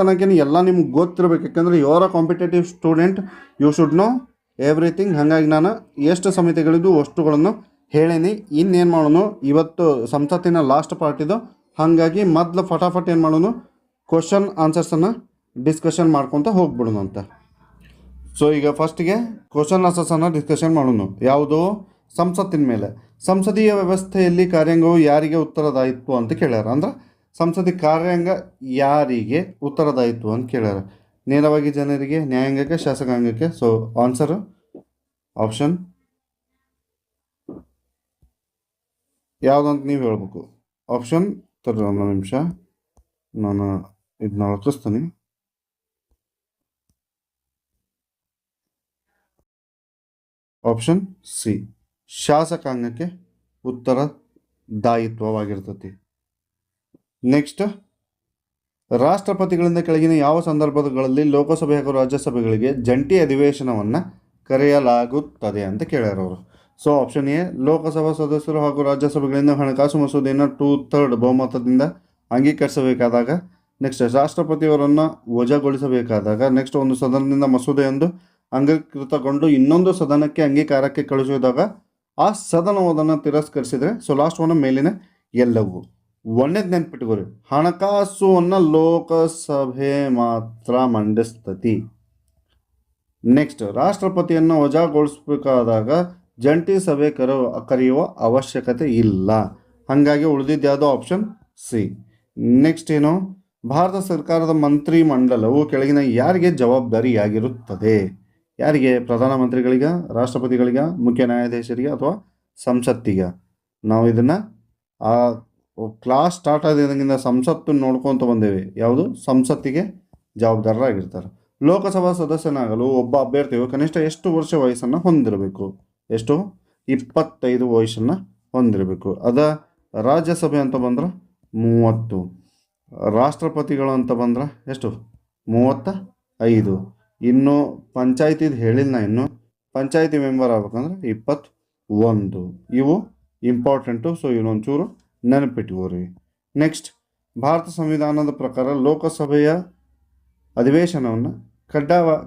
ಅನ್ನೋಕ್ಕೇನು ಎಲ್ಲ ನಿಮ್ಗೆ ಗೊತ್ತಿರಬೇಕು, ಯಾಕಂದರೆ you are a competitive student, you should know everything. ಹಾಗಾಗಿ ನಾನು ಎಷ್ಟು ಸಮಿತಿಗಳಿದ್ದು ಅಷ್ಟುಗಳನ್ನು ಹೇಳೀನಿ. ಇನ್ನೇನು ಮಾಡೋಣ, ಇವತ್ತು ಸಂಸತ್ತಿನ ಲಾಸ್ಟ್ ಪಾರ್ಟ್ ಇದು. ಹಾಗಾಗಿ ಮೊದಲು ಫಟಾಫಟ್ ಏನು ಮಾಡೋಣ, ಕ್ವಶನ್ ಆನ್ಸರ್ಸನ್ನು ಡಿಸ್ಕಷನ್ ಮಾಡ್ಕೊತ ಹೋಗ್ಬಿಡೋಣ ಅಂತ. ಸೊ ಈಗ ಫಸ್ಟ್ಗೆ ಕ್ವಶನ್ ಆನ್ಸರ್ಸನ್ನು ಡಿಸ್ಕಷನ್ ಮಾಡೋಣ. ಯಾವುದು? ಸಂಸತ್ತಿನ ಮೇಲೆ. ಸಂಸದೀಯ ವ್ಯವಸ್ಥೆಯಲ್ಲಿ ಕಾರ್ಯಾಂಗವು ಯಾರಿಗೆ ಉತ್ತರದಾಯಿತ್ವ ಅಂತ ಕೇಳ್ಯಾರ. ಅಂದ್ರೆ ಸಂಸದೀಯ ಕಾರ್ಯಾಂಗ ಯಾರಿಗೆ ಉತ್ತರದಾಯಿತ್ವ ಅಂತ ಕೇಳ್ಯಾರ. ನೇರವಾಗಿ ಜನರಿಗೆ, ನ್ಯಾಯಾಂಗಕ್ಕೆ, ಶಾಸಕಾಂಗಕ್ಕೆ. ಸೊ ಆನ್ಸರ್ ಆಪ್ಷನ್ ಯಾವುದಂತ ನೀವು ಹೇಳ್ಬೇಕು. ಆಪ್ಷನ್ ತರ್ರಿ ಒಂದು ನಿಮಿಷ, ನಾನು ಇದನ್ನ ಅಳಕಿಸ್ತೀನಿ. ಆಪ್ಷನ್ ಸಿ ಶಾಸಕಾಂಗಕ್ಕೆ ಉತ್ತರದಾಯಿತ್ವವಾಗಿರ್ತತಿ. ನೆಕ್ಸ್ಟ್, ರಾಷ್ಟ್ರಪತಿಗಳಿಂದ ಕೆಳಗಿನ ಯಾವ ಸಂದರ್ಭಗಳಲ್ಲಿ ಲೋಕಸಭೆ ಹಾಗೂ ರಾಜ್ಯಸಭೆಗಳಿಗೆ ಜಂಟಿ ಅಧಿವೇಶನವನ್ನು ಕರೆಯಲಾಗುತ್ತದೆ ಅಂತ ಕೇಳ್ಯಾರ ಅವರು. ಸೊ ಆಪ್ಷನ್ ಎ, ಲೋಕಸಭಾ ಸದಸ್ಯರು ಹಾಗೂ ರಾಜ್ಯಸಭೆಗಳಿಂದ ಹಣಕಾಸು ಮಸೂದೆಯನ್ನು 2/3 ಬಹುಮತದಿಂದ ಅಂಗೀಕರಿಸಬೇಕಾದಾಗ. ನೆಕ್ಸ್ಟ್, ರಾಷ್ಟ್ರಪತಿಯವರನ್ನು ವಜಾಗೊಳಿಸಬೇಕಾದಾಗ. ನೆಕ್ಸ್ಟ್, ಒಂದು ಸದನದಿಂದ ಮಸೂದೆಯೊಂದು ಅಂಗೀಕೃತಗೊಂಡು ಇನ್ನೊಂದು ಸದನಕ್ಕೆ ಅಂಗೀಕಾರಕ್ಕೆ ಕಳುಹಿಸಿದಾಗ ಆ ಸದನವು ಅದನ್ನು ತಿರಸ್ಕರಿಸಿದರೆ. ಸೊ ಲಾಸ್ಟ್ ಒನ್ ಮೇಲಿನ ಎಲ್ಲವೂ. ಒಂದೇದು ನೆನ್ಪಿಟ್ಕೋರಿ, ಹಣಕಾಸುವನ್ನು ಲೋಕಸಭೆ ಮಾತ್ರ ಮಂಡಿಸ್ತತಿ. ನೆಕ್ಸ್ಟ್, ರಾಷ್ಟ್ರಪತಿಯನ್ನು ವಜಾಗೊಳಿಸಬೇಕಾದಾಗ ಜಂಟಿ ಸಭೆ ಕರೆಯುವ ಅವಶ್ಯಕತೆ ಇಲ್ಲ. ಹಾಗಾಗಿ ಉಳಿದಿದ್ದು ಯಾವುದೋ ಆಪ್ಷನ್ ಸಿ. ನೆಕ್ಸ್ಟ್ ಏನು, ಭಾರತ ಸರ್ಕಾರದ ಮಂತ್ರಿ ಮಂಡಲವು ಕೆಳಗಿನ ಯಾರಿಗೆ ಜವಾಬ್ದಾರಿಯಾಗಿರುತ್ತದೆ? ಯಾರಿಗೆ? ಪ್ರಧಾನಮಂತ್ರಿಗಳಿಗ, ರಾಷ್ಟ್ರಪತಿಗಳಿಗ, ಮುಖ್ಯ ನ್ಯಾಯಾಧೀಶರಿಗೆ ಅಥವಾ ಸಂಸತ್ತಿಗೆ? ನಾವು ಇದನ್ನು ಆ ಕ್ಲಾಸ್ ಸ್ಟಾರ್ಟ್ ಆದಾಗಿಂದ ಸಂಸತ್ತನ್ನು ನೋಡ್ಕೊತ ಬಂದೇವೆ. ಯಾವುದು? ಸಂಸತ್ತಿಗೆ ಜವಾಬ್ದಾರರಾಗಿರ್ತಾರೆ. ಲೋಕಸಭಾ ಸದಸ್ಯನಾಗಲು ಒಬ್ಬ ಅಭ್ಯರ್ಥಿಯು ಕನಿಷ್ಠ ಎಷ್ಟು ವರ್ಷ ವಯಸ್ಸನ್ನು ಹೊಂದಿರಬೇಕು? ಎಷ್ಟು? 25 ವಯಸ್ಸನ್ನು ಹೊಂದಿರಬೇಕು. ಅದ ರಾಜ್ಯಸಭೆ ಅಂತ ಬಂದ್ರೆ 30, ರಾಷ್ಟ್ರಪತಿಗಳು ಅಂತ ಬಂದ್ರೆ ಎಷ್ಟು? 35. ಇನ್ನು ಪಂಚಾಯತಿದು ಹೇಳಿಲ್ಲ. ಇನ್ನು ಪಂಚಾಯತಿ ಮೆಂಬರ್ ಆಗ್ಬೇಕಂದ್ರೆ 21. ಇವು ಇಂಪಾರ್ಟೆಂಟು. ಸೊ ಇವನೊಂಚೂರು ನೆನಪಿಟ್ಕೋರಿ. ನೆಕ್ಸ್ಟ್, ಭಾರತ ಸಂವಿಧಾನದ ಪ್ರಕಾರ ಲೋಕಸಭೆಯ ಅಧಿವೇಶನವನ್ನು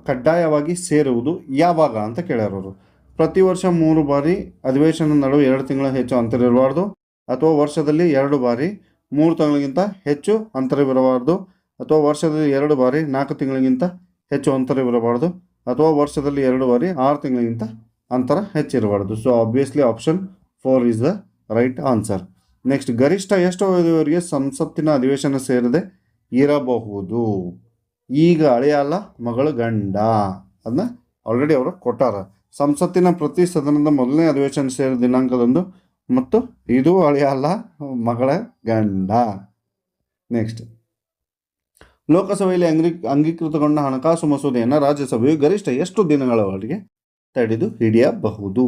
ಕಡ್ಡಾಯವಾಗಿ ಸೇರುವುದು ಯಾವಾಗ ಅಂತ ಕೇಳ್ಯಾರವರು. ಪ್ರತಿ ವರ್ಷ 3 ಬಾರಿ, ಅಧಿವೇಶನ ನಡುವೆ 2 ತಿಂಗಳ ಹೆಚ್ಚು ಅಂತರ ಇರಬಾರ್ದು, ಅಥವಾ ವರ್ಷದಲ್ಲಿ 2 ಬಾರಿ 3 ತಿಂಗಳಿಗಿಂತ ಹೆಚ್ಚು ಅಂತರವಿರಬಾರ್ದು, ಅಥವಾ ವರ್ಷದಲ್ಲಿ 2 ಬಾರಿ 4 ತಿಂಗಳಿಗಿಂತ ಹೆಚ್ಚು ಅಂತರವಿರಬಾರ್ದು, ಅಥವಾ ವರ್ಷದಲ್ಲಿ 2 ಬಾರಿ 6 ತಿಂಗಳಿಗಿಂತ ಅಂತರ ಹೆಚ್ಚಿರಬಾರ್ದು. So obviously option 4 is the right answer. Next, ಗರಿಷ್ಠ ಎಷ್ಟು ಅವಧಿಯವರೆಗೆ ಸಂಸತ್ತಿನ ಅಧಿವೇಶನ ಸೇರದೆ ಇರಬಹುದು? ಈಗ ಅಳಿಯ ಅಲ್ಲ, ಮಗಳು ಗಂಡ. ಅದನ್ನ ಆಲ್ರೆಡಿ ಅವರು ಕೊಟ್ಟಾರ. ಸಂಸತ್ತಿನ ಪ್ರತಿ ಸದನದ ಮೊದಲನೇ ಅಧಿವೇಶನ ಸೇರಿದ ದಿನಾಂಕದಂದು, ಮತ್ತು ಇದು ಅಳಿಯ ಅಲ್ಲ, ಮಗಳ ಗಂಡ. ನೆಕ್ಸ್ಟ್, ಲೋಕಸಭೆಯಲ್ಲಿ ಅಂಗೀಕೃತಗೊಂಡ ಹಣಕಾಸು ಮಸೂದೆಯನ್ನು ರಾಜ್ಯಸಭೆಯು ಗರಿಷ್ಠ ಎಷ್ಟು ದಿನಗಳವರೆಗೆ ತಡೆದು ಹಿಡಿಯಬಹುದು?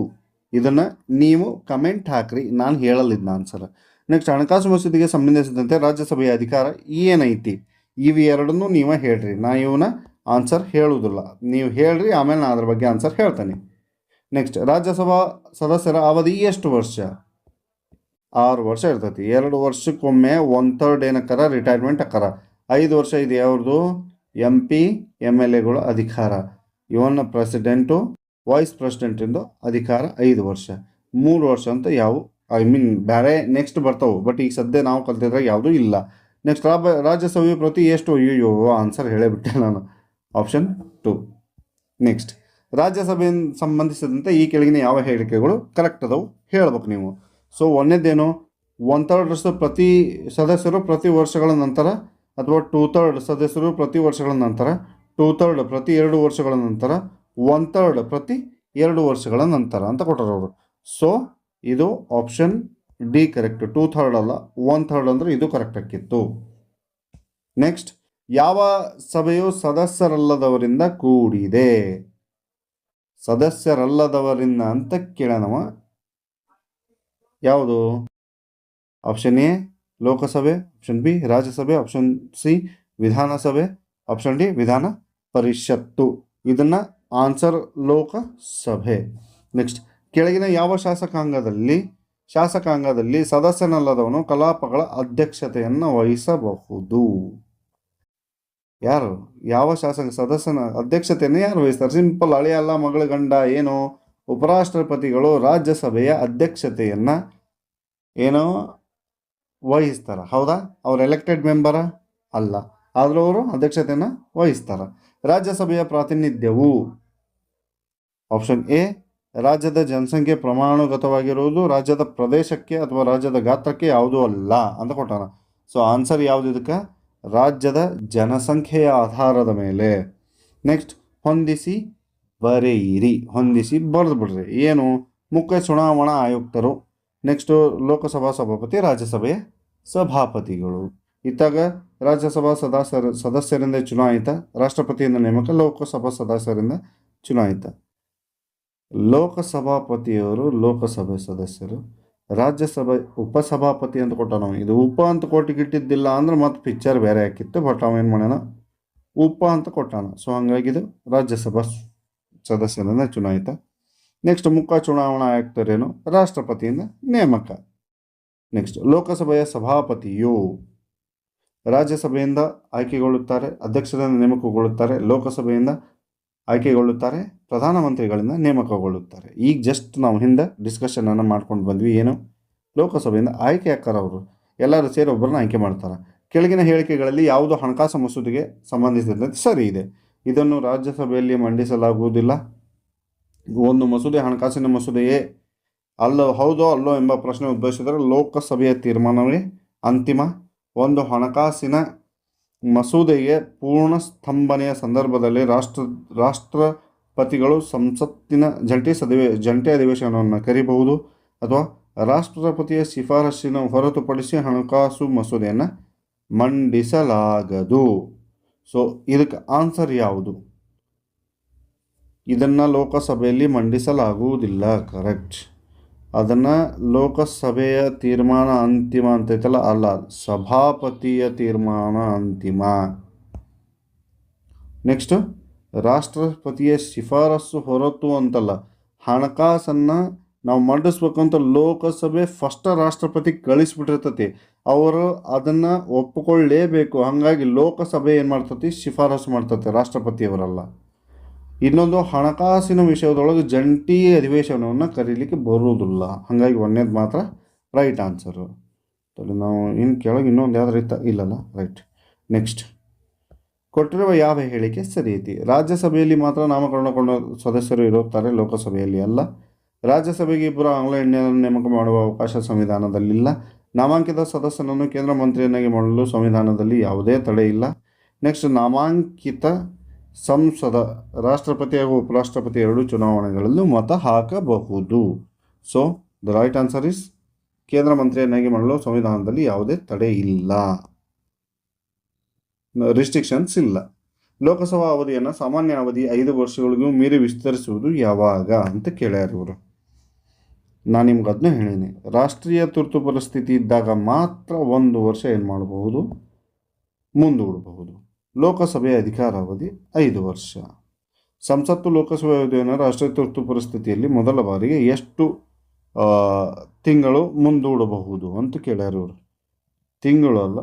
ಇದನ್ನು ನೀವು ಕಮೆಂಟ್ ಹಾಕ್ರಿ, ನಾನು ಹೇಳಲಿದ್ದ ಆನ್ಸರ್. ನೆಕ್ಸ್ಟ್, ಹಣಕಾಸು ಮಸೂದೆಗೆ ಸಂಬಂಧಿಸಿದಂತೆ ರಾಜ್ಯಸಭೆಯ ಅಧಿಕಾರ ಏನೈತಿ? ಇವು ಎರಡನ್ನೂ ನೀವೇ ಹೇಳ್ರಿ, ನಾ ಇವನ್ನ ಆನ್ಸರ್ ಹೇಳುವುದಿಲ್ಲ. ನೀವು ಹೇಳ್ರಿ, ಆಮೇಲೆ ನಾನು ಅದ್ರ ಬಗ್ಗೆ ಆನ್ಸರ್ ಹೇಳ್ತೇನೆ. ನೆಕ್ಸ್ಟ್, ರಾಜ್ಯಸಭಾ ಸದಸ್ಯರ ಅವಧಿ ಎಷ್ಟು ವರ್ಷ? 6 ವರ್ಷ ಇರ್ತೈತಿ. 2 ವರ್ಷಕ್ಕೊಮ್ಮೆ 1/3 ಏನಕ್ಕಾರ ರಿಟೈರ್ಮೆಂಟ್ ಅಕ್ಕಾರ. 5 ವರ್ಷ ಇದು ಯಾವ್ದು? MP MLAಗಳ ಅಧಿಕಾರ. ಇವನ್ನ ಪ್ರೆಸಿಡೆಂಟು, ವೈಸ್ ಪ್ರೆಸಿಡೆಂಟಿಂದು ಅಧಿಕಾರ 5 ವರ್ಷ. 3 ವರ್ಷ ಅಂತ ಯಾವ ಬೇರೆ ನೆಕ್ಸ್ಟ್ ಬರ್ತಾವೆ, ಬಟ್ ಈಗ ಸದ್ಯ ನಾವು ಕಲ್ತಿದ್ರಾಗ ಯಾವುದೂ ಇಲ್ಲ. ನೆಕ್ಸ್ಟ್, ರಾಜ್ಯಸಭೆಯು ಪ್ರತಿ ಎಷ್ಟು? ಅಯ್ಯೋ ಆನ್ಸರ್ ಹೇಳೇಬಿಟ್ಟೆ ನಾನು. ಆಪ್ಷನ್ 2. ನೆಕ್ಸ್ಟ್, ರಾಜ್ಯಸಭೆಯನ್ನು ಸಂಬಂಧಿಸಿದಂತೆ ಈ ಕೆಳಗಿನ ಯಾವ ಹೇಳಿಕೆಗಳು ಕರೆಕ್ಟ್ ಅದಾವು ಹೇಳ್ಬೇಕು ನೀವು. ಸೊ ಒಂದೇದೇನು? 1/3 ಪ್ರತಿ ಸದಸ್ಯರು ಪ್ರತಿ ವರ್ಷಗಳ ನಂತರ, ಅಥವಾ 2/3 ಸದಸ್ಯರು ಪ್ರತಿ ವರ್ಷಗಳ ನಂತರ, 2/3 ಪ್ರತಿ 2 ವರ್ಷಗಳ ನಂತರ, 1/3 ಪ್ರತಿ 2 ವರ್ಷಗಳ ನಂತರ ಅಂತ ಕೊಟ್ಟರು ಅವರು. ಸೊ ಇದು ಆಪ್ಷನ್ ಡಿ ಕರೆಕ್ಟ್. 2/3 ಅಲ್ಲ, 1/3 ಅಂದರೆ ಇದು ಕರೆಕ್ಟ್ ಆಕಿತ್ತು. ನೆಕ್ಸ್ಟ್, ಯಾವ ಸಭೆಯು ಸದಸ್ಯರಲ್ಲದವರಿಂದ ಕೂಡಿದೆ? ಸದಸ್ಯರಲ್ಲದವರಿಂದ ಅಂತ ಕೇಳೋಣವ. ಯಾವುದು? Option A Lok Sabha, option B ರಾಜ್ಯಸಭೆ, ಆಪ್ಷನ್ ಸಿ ವಿಧಾನಸಭೆ, ಆಪ್ಷನ್ ಡಿ ವಿಧಾನ ಪರಿಷತ್ತು. ಇದನ್ನು ಆನ್ಸರ್ ಲೋಕಸಭೆ. ನೆಕ್ಸ್ಟ್, ಕೆಳಗಿನ ಯಾವ ಶಾಸಕಾಂಗದಲ್ಲಿ ಸದಸ್ಯನಲ್ಲದವನು ಕಲಾಪಗಳ ಅಧ್ಯಕ್ಷತೆಯನ್ನು ವಹಿಸಬಹುದು? ಯಾರು? ಯಾವ ಸದಸ್ಯನ ಅಧ್ಯಕ್ಷತೆಯನ್ನು ಯಾರು ವಹಿಸ್ತಾರೆ? ಸಿಂಪಲ್, ಅಳಿಯ ಅಲ್ಲ, ಮಗಳ ಗಂಡ. ಏನು? ಉಪರಾಷ್ಟ್ರಪತಿಗಳು ರಾಜ್ಯಸಭೆಯ ಅಧ್ಯಕ್ಷತೆಯನ್ನು ವಹಿಸ್ತಾರ. ಹೌದಾ? ಅವ್ರು ಎಲೆಕ್ಟೆಡ್ ಮೆಂಬರ ಅಲ್ಲ, ಆದರೂ ಅವರು ಅಧ್ಯಕ್ಷತೆಯನ್ನು ವಹಿಸ್ತಾರೆ. ರಾಜ್ಯಸಭೆಯ ಪ್ರಾತಿನಿಧ್ಯವು ಆಪ್ಷನ್ ಎ ರಾಜ್ಯದ ಜನಸಂಖ್ಯೆ ಪ್ರಮಾಣುಗತವಾಗಿರುವುದು ರಾಜ್ಯದ ಪ್ರದೇಶಕ್ಕೆ ಅಥವಾ ರಾಜ್ಯದ ಗಾತ್ರಕ್ಕೆ ಯಾವುದೂ ಅಲ್ಲ ಅಂತ ಕೊಟ್ಟಾನ. ಸೊ ಆನ್ಸರ್ ಯಾವುದು ಇದಕ್ಕೆ? ರಾಜ್ಯದ ಜನಸಂಖ್ಯೆಯ ಆಧಾರದ ಮೇಲೆ. ನೆಕ್ಸ್ಟ್, ಹೊಂದಿಸಿ ಬರೆಯಿರಿ. ಹೊಂದಿಸಿ ಬರೆದು ಬಿಡ್ರಿ. ಏನು? ಮುಖ್ಯ ಚುನಾವಣಾ ಆಯುಕ್ತರು, ನೆಕ್ಸ್ಟು ಲೋಕಸಭಾ ಸಭಾಪತಿ, ರಾಜ್ಯಸಭೆಯ ಸಭಾಪತಿಗಳು. ಇತ್ತಾಗ ರಾಜ್ಯಸಭಾ ಸದಸ್ಯರಿಂದ ಚುನಾಯಿತ, ರಾಷ್ಟ್ರಪತಿಯಿಂದ ನೇಮಕ, ಲೋಕಸಭಾ ಸದಸ್ಯರಿಂದ ಚುನಾಯಿತ. ಲೋಕಸಭಾಪತಿಯವರು ಲೋಕಸಭೆ ಸದಸ್ಯರು, ರಾಜ್ಯಸಭೆ ಉಪಸಭಾಪತಿ ಅಂತ ಕೊಟ್ಟ. ನಾವು ಇದು ಉಪ ಅಂತ ಕೊಟ್ಟಿಗಿಟ್ಟಿದ್ದಿಲ್ಲ ಅಂದ್ರೆ ಮತ್ತೆ ಪಿಕ್ಚರ್ ಬೇರೆ ಹಾಕಿತ್ತು. ಬಟ್ ಅವೇನು ಮಾಡ್ಯಾನ, ಉಪ ಅಂತ ಕೊಟ್ಟಾನ. ಸೊ ಹಾಗಾಗಿ ಇದು ರಾಜ್ಯಸಭಾ ಸದಸ್ಯರಿಂದ ಚುನಾಯಿತ. ನೆಕ್ಸ್ಟ್, ಮುಖ್ಯ ಚುನಾವಣಾ ಆಯುಕ್ತರೇನು? ರಾಷ್ಟ್ರಪತಿಯಿಂದ ನೇಮಕ. ನೆಕ್ಸ್ಟ್, ಲೋಕಸಭೆಯ ಸಭಾಪತಿಯು ರಾಜ್ಯಸಭೆಯಿಂದ ಆಯ್ಕೆಗೊಳ್ಳುತ್ತಾರೆ, ಅಧ್ಯಕ್ಷರಿಂದ ನೇಮಕಗೊಳ್ಳುತ್ತಾರೆ, ಲೋಕಸಭೆಯಿಂದ ಆಯ್ಕೆಗೊಳ್ಳುತ್ತಾರೆ, ಪ್ರಧಾನಮಂತ್ರಿಗಳಿಂದ ನೇಮಕಗೊಳ್ಳುತ್ತಾರೆ. ಈಗ ಜಸ್ಟ್ ನಾವು ಹಿಂದೆ ಡಿಸ್ಕಷನನ್ನು ಮಾಡ್ಕೊಂಡು ಬಂದ್ವಿ. ಏನು? ಲೋಕಸಭೆಯಿಂದ ಆಯ್ಕೆ ಆಕಾರ ಅವರು ಎಲ್ಲರೂ ಸೇರಿ ಒಬ್ಬರನ್ನ ಆಯ್ಕೆ ಮಾಡ್ತಾರೆ. ಕೆಳಗಿನ ಹೇಳಿಕೆಗಳಲ್ಲಿ ಯಾವುದು ಹಣಕಾಸು ಮಸೂದೆಗೆ ಸಂಬಂಧಿಸಿದಂತೆ ಸರಿ ಇದೆ? ಇದನ್ನು ರಾಜ್ಯಸಭೆಯಲ್ಲಿ ಮಂಡಿಸಲಾಗುವುದಿಲ್ಲ. ಒಂದು ಮಸೂದೆ ಹಣಕಾಸಿನ ಮಸೂದೆಯೇ ಅಲ್ಲೋ ಹೌದೋ ಅಲ್ಲೋ ಎಂಬ ಪ್ರಶ್ನೆ ಉದ್ಭವಿಸಿದರೆ ಲೋಕಸಭೆಯ ತೀರ್ಮಾನವೇ ಅಂತಿಮ. ಒಂದು ಹಣಕಾಸಿನ ಮಸೂದೆಗೆ ಪೂರ್ಣ ಸ್ತಂಭನೆಯ ಸಂದರ್ಭದಲ್ಲಿ ರಾಷ್ಟ್ರಪತಿಗಳು ಸಂಸತ್ತಿನ ಜಂಟಿ ಅಧಿವೇಶನವನ್ನು ಕರೆಯಬಹುದು ಅಥವಾ ರಾಷ್ಟ್ರಪತಿಯ ಶಿಫಾರಸ್ಸಿನ ಹೊರತುಪಡಿಸಿ ಹಣಕಾಸು ಮಸೂದೆಯನ್ನು ಮಂಡಿಸಲಾಗದು. ಸೊ ಇದಕ್ಕೆ ಆನ್ಸರ್ ಯಾವುದು? ಇದನ್ನು ಲೋಕಸಭೆಯಲ್ಲಿ ಮಂಡಿಸಲಾಗುವುದಿಲ್ಲ. ಕರೆಕ್ಟ್. ಅದನ್ನು ಲೋಕಸಭೆಯ ತೀರ್ಮಾನ ಅಂತಿಮ ಅಂತೈತಲ್ಲ, ಅಲ್ಲ, ಸಭಾಪತಿಯ ತೀರ್ಮಾನ ಅಂತಿಮ. ನೆಕ್ಸ್ಟ್, ರಾಷ್ಟ್ರಪತಿಯ ಶಿಫಾರಸ್ಸು ಹೊರತು ಅಂತಲ್ಲ, ಹಣಕಾಸನ್ನು ನಾವು ಮಂಡಿಸ್ಬೇಕಂತ ಲೋಕಸಭೆ ಫಸ್ಟ್ ರಾಷ್ಟ್ರಪತಿ ಕಳಿಸ್ಬಿಟ್ಟಿರ್ತತಿ. ಅವರು ಅದನ್ನು ಒಪ್ಪಿಕೊಳ್ಳಲೇಬೇಕು. ಹಾಗಾಗಿ ಲೋಕಸಭೆ ಏನು ಮಾಡ್ತತಿ? ಶಿಫಾರಸು ಮಾಡ್ತತಿ, ರಾಷ್ಟ್ರಪತಿಯವರಲ್ಲ. ಇನ್ನೊಂದು, ಹಣಕಾಸಿನ ವಿಷಯದೊಳಗೆ ಜಂಟಿ ಅಧಿವೇಶನವನ್ನು ಕರೀಲಿಕ್ಕೆ ಬರುವುದಿಲ್ಲ. ಹಾಗಾಗಿ ಒಂದೇದು ಮಾತ್ರ ರೈಟ್ ಆನ್ಸರು. ನಾವು ಇನ್ನು ಕೆಳಗೆ ಇನ್ನೊಂದು ಯಾವ್ದು ರೈತ ಇಲ್ಲಲ್ಲ, ರೈಟ್. ನೆಕ್ಸ್ಟ್, ಕೊಟ್ಟಿರುವ ಯಾವ ಹೇಳಿಕೆ ಸರಿ ಐತಿ? ರಾಜ್ಯಸಭೆಯಲ್ಲಿ ಮಾತ್ರ ನಾಮಕರಣಗೊಂಡ ಸದಸ್ಯರು ಇರುತ್ತಾರೆ, ಲೋಕಸಭೆಯಲ್ಲಿ ಅಲ್ಲ. ರಾಜ್ಯಸಭೆಗೆ ಇಬ್ಬರು ಆಂಗ್ಲ ಇಂಡಿಯನ್ ನೇಮಕ ಮಾಡುವ ಅವಕಾಶ ಸಂವಿಧಾನದಲ್ಲಿಲ್ಲ. ನಾಮಾಂಕಿತ ಸದಸ್ಯನನ್ನು ಕೇಂದ್ರ ಮಂತ್ರಿಯನ್ನಾಗಿ ಮಾಡಲು ಸಂವಿಧಾನದಲ್ಲಿ ಯಾವುದೇ ತಡೆ ಇಲ್ಲ. ನೆಕ್ಸ್ಟ್, ನಾಮಾಂಕಿತ ಸಂಸದ ರಾಷ್ಟ್ರಪತಿ ಹಾಗೂ ಉಪರಾಷ್ಟ್ರಪತಿ ಎರಡೂ ಚುನಾವಣೆಗಳಲ್ಲೂ ಮತ ಹಾಕಬಹುದು. So the right answer is ಕೇಂದ್ರ ಮಂತ್ರಿಯನ್ನಾಗಿ ಮಾಡಲು ಸಂವಿಧಾನದಲ್ಲಿ ಯಾವುದೇ ತಡೆ ಇಲ್ಲ, ರಿಸ್ಟ್ರಿಕ್ಷನ್ಸ್ ಇಲ್ಲ. ಲೋಕಸಭಾ ಅವಧಿಯನ್ನು ಸಾಮಾನ್ಯ ಅವಧಿ 5 ವರ್ಷಗಳಿಗೂ ಮೀರಿ ವಿಸ್ತರಿಸುವುದು ಯಾವಾಗ ಅಂತ ಕೇಳ್ಯಾರ ಇವರು. ನಾನು ನಿಮ್ಗೆ ಅದನ್ನ ಹೇಳಿನಿ. ರಾಷ್ಟ್ರೀಯ ತುರ್ತು ಪರಿಸ್ಥಿತಿ ಇದ್ದಾಗ ಮಾತ್ರ 1 ವರ್ಷ ಏನು ಮಾಡಬಹುದು? ಮುಂದೂಡಬಹುದು. ಲೋಕಸಭೆಯ ಅಧಿಕಾರಾವಧಿ 5 ವರ್ಷ. ಸಂಸತ್ತು ಲೋಕಸಭೆ ಅವಧಿಯನ್ನು ರಾಷ್ಟ್ರೀಯ ತುರ್ತು ಪರಿಸ್ಥಿತಿಯಲ್ಲಿ ಮೊದಲ ಬಾರಿಗೆ ಎಷ್ಟು ತಿಂಗಳು ಮುಂದೂಡಬಹುದು ಅಂತ ಕೇಳ್ಯಾರ ಇವರು. ತಿಂಗಳು ಅಲ್ಲ,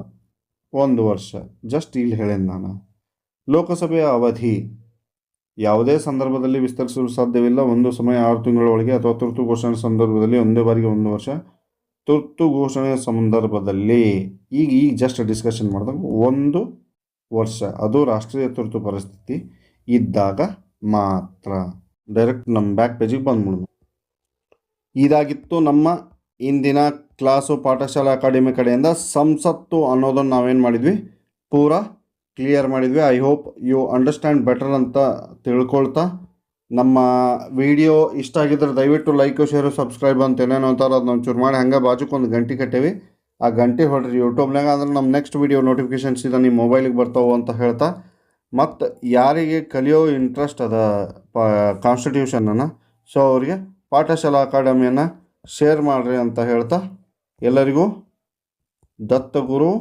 1 ವರ್ಷ. ಜಸ್ಟ್ ಇಲ್ಲಿ ಹೇಳೇನು ನಾನು. ಲೋಕಸಭೆಯ ಅವಧಿ ಯಾವುದೇ ಸಂದರ್ಭದಲ್ಲಿ ವಿಸ್ತರಿಸಲು ಸಾಧ್ಯವಿಲ್ಲ. ಒಂದು ಸಮಯ 6 ತಿಂಗಳ ಒಳಗೆ ಅಥವಾ ತುರ್ತು ಘೋಷಣೆ ಸಂದರ್ಭದಲ್ಲಿ ಒಂದೇ ಬಾರಿಗೆ 1 ವರ್ಷ. ತುರ್ತು ಘೋಷಣೆಯ ಸಂದರ್ಭದಲ್ಲಿ ಈಗ ಜಸ್ಟ್ ಡಿಸ್ಕಷನ್ ಮಾಡಿದಾಗ 1 ವರ್ಷ, ಅದು ರಾಷ್ಟ್ರೀಯ ತುರ್ತು ಪರಿಸ್ಥಿತಿ ಇದ್ದಾಗ ಮಾತ್ರ. ಡೈರೆಕ್ಟ್ ನಮ್ಮ ಬ್ಯಾಕ್ ಪೇಜಿಗೆ ಬಂದ್ಬಿಡೋದು. ಇದಾಗಿತ್ತು ನಮ್ಮ ಇಂದಿನ ಕ್ಲಾಸು ಪಾಠಶಾಲಾ ಅಕಾಡೆಮಿ ಕಡೆಯಿಂದ. ಸಂಸತ್ತು ಅನ್ನೋದನ್ನು ನಾವೇನು ಮಾಡಿದ್ವಿ? ಪೂರಾ ಕ್ಲಿಯರ್ ಮಾಡಿದ್ವಿ. I hope you understand better ಅಂತ ತಿಳ್ಕೊಳ್ತಾ, ನಮ್ಮ ವಿಡಿಯೋ ಇಷ್ಟ ಆಗಿದ್ರೆ ದಯವಿಟ್ಟು ಲೈಕ್, ಶೇರು, ಸಬ್ಸ್ಕ್ರೈಬ್ ಅಂತ ಏನೇನೋ ಅಂತಾರೆ ಅದನ್ನ ಒಂಚೂರು ಮಾಡಿ. ಹಂಗೆ ಬಾಜುಕೊಂದು ಗಂಟೆ ಕಟ್ಟೇವಿ, ಆ ಗಂಟೆ ಹೊಡ್ರಿ ಯೂಟ್ಯೂಬ್ನಾಗ. ಅಂದ್ರೆ ನಮ್ಮ ನೆಕ್ಸ್ಟ್ ವಿಡಿಯೋ ನೋಟಿಫಿಕೇಷನ್ಸ್ ಇದೆ ನಿಮ್ಮ ಮೊಬೈಲಿಗೆ ಬರ್ತಾವೆ ಅಂತ ಹೇಳ್ತಾ, ಮತ್ತು ಯಾರಿಗೆ ಕಲಿಯೋ ಇಂಟ್ರೆಸ್ಟ್ ಅದ ಕಾನ್ಸ್ಟಿಟ್ಯೂಷನನ್ನು, ಸೊ ಅವರಿಗೆ ಪಾಠಶಾಲಾ ಅಕಾಡೆಮಿಯನ್ನು ಶೇರ್ ಮಾಡಿರಿ ಅಂತ ಹೇಳ್ತಾ, ಎಲ್ಲರಿಗೂ ದತ್ತಗುರು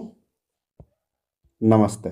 ನಮಸ್ತೆ.